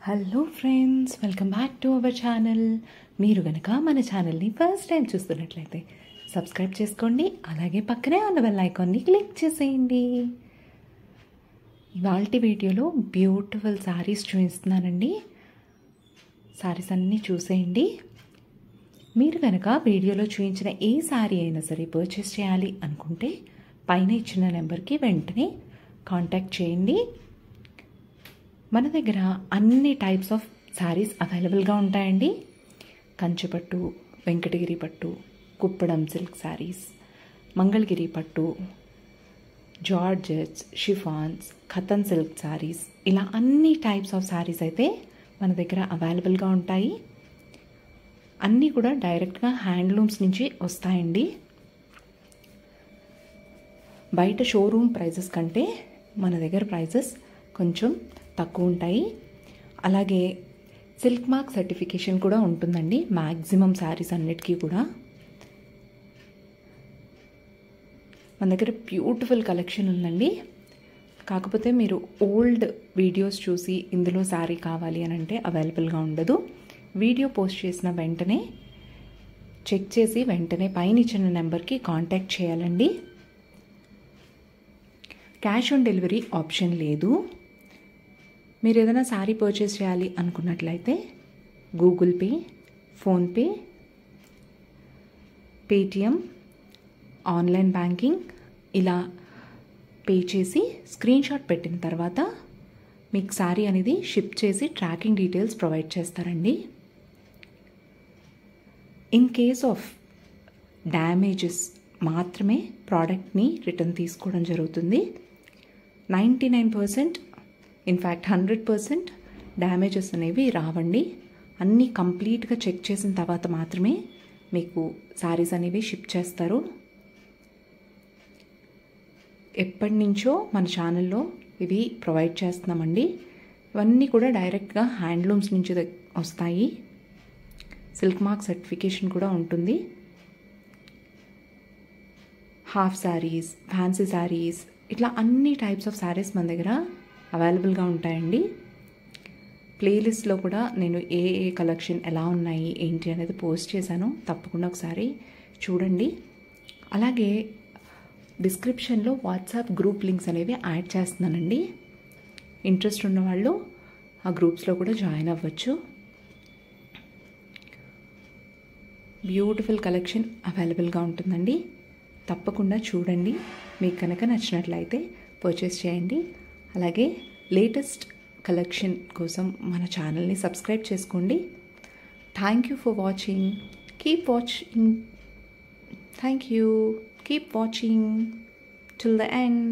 Hello friends, welcome back to our channel. మీరు కనుక మన ఛానల్ని ఫస్ట్ టైం చూస్తున్నట్లయితే సబ్స్క్రైబ్ చేసుకోండి. అలాగే పక్కనే ఉన్న బెల్ ఐకాన్ని క్లిక్ చేసేయండి. ఇవాల్టి వీడియోలో బ్యూటిఫుల్ శారీస్ చూపిస్తున్నానండి. శారీస్ అన్నీ చూసేయండి. మీరు కనుక వీడియోలో చూపించిన ఏ శారీ అయినా సరే పర్చేస్ చేయాలి అనుకుంటే పైన ఇచ్చిన నెంబర్కి వెంటనే కాంటాక్ట్ చేయండి. మన దగ్గర అన్ని టైప్స్ ఆఫ్ శారీస్ అవైలబుల్గా ఉంటాయండి. కంచిపట్టు, వెంకటగిరి పట్టు, కుప్పడం సిల్క్ శారీస్, మంగళగిరి పట్టు, జార్జెట్స్, షిఫాన్స్, ఖతన్ సిల్క్ శారీస్, ఇలా అన్ని టైప్స్ ఆఫ్ శారీస్ అయితే మన దగ్గర అవైలబుల్గా ఉంటాయి. అన్నీ కూడా డైరెక్ట్గా హ్యాండ్లూమ్స్ నుంచి వస్తాయండి. బయట షోరూమ్ ప్రైజెస్ కంటే మన దగ్గర ప్రైజెస్ కొంచెం తక్కువ ఉంటాయి. అలాగే సిల్క్ మార్క్ సర్టిఫికేషన్ కూడా ఉంటుందండి మ్యాక్సిమం శారీస్ అన్నిటికీ కూడా. మన దగ్గర బ్యూటిఫుల్ కలెక్షన్ ఉందండి. కాకపోతే మీరు ఓల్డ్ వీడియోస్ చూసి ఇందులో శారీ కావాలి అని అంటే అవైలబుల్గా ఉండదు. వీడియో పోస్ట్ చేసిన వెంటనే చెక్ చేసి వెంటనే పైన ఇచ్చిన నెంబర్కి కాంటాక్ట్ చేయాలండి. క్యాష్ ఆన్ డెలివరీ ఆప్షన్ లేదు. మీరు ఏదైనా శారీ పర్చేస్ చేయాలి అనుకున్నట్లయితే Google pay, PhonePe, Paytm, online banking ఇలా పే చేసి స్క్రీన్ షాట్ పెట్టిన తర్వాత మీకు శారీ అనేది షిప్ చేసి ట్రాకింగ్ డీటెయిల్స్ ప్రొవైడ్ చేస్తారండి. ఇన్ కేస్ ఆఫ్ డ్యామేజెస్ మాత్రమే ప్రోడక్ట్ని రిటర్న్ తీసుకోవడం జరుగుతుంది. 99% ఇన్ఫ్యాక్ట్ 100% డ్యామేజెస్ అనేవి రావండి. అన్నీ కంప్లీట్గా చెక్ చేసిన తర్వాత మాత్రమే మీకు శారీస్ అనేవి షిప్ చేస్తారు. ఎప్పటి నుంచో మన ఛానల్లో ఇవి ప్రొవైడ్ చేస్తున్నామండి. ఇవన్నీ కూడా డైరెక్ట్గా హ్యాండ్లూమ్స్ నుంచి వస్తాయి. సిల్క్ మార్క్ సర్టిఫికేషన్ కూడా ఉంటుంది. హాఫ్ శారీస్, ఫ్యాన్సీ శారీస్, ఇట్లా అన్ని టైప్స్ ఆఫ్ శారీస్ మన దగ్గర అవైలబుల్గా ఉంటాయండి. ప్లేలిస్ట్లో కూడా నేను ఏ కలెక్షన్ ఎలా ఉన్నాయి ఏంటి అనేది పోస్ట్ చేశాను. తప్పకుండా ఒకసారి చూడండి. అలాగే డిస్క్రిప్షన్లో వాట్సాప్ గ్రూప్ లింక్స్ అనేవి యాడ్ చేస్తున్నానండి. ఇంట్రెస్ట్ ఉన్నవాళ్ళు ఆ గ్రూప్స్లో కూడా జాయిన్ అవ్వచ్చు. బ్యూటిఫుల్ కలెక్షన్ అవైలబుల్గా ఉంటుందండి. తప్పకుండా చూడండి. మీకు కనుక నచ్చినట్లయితే పర్చేస్ చేయండి. అలాగే లేటెస్ట్ కలెక్షన్ కోసం మన ఛానల్ని సబ్స్క్రైబ్ చేసుకోండి. Thank you for watching. Keep watching. Thank you. Keep watching till the end.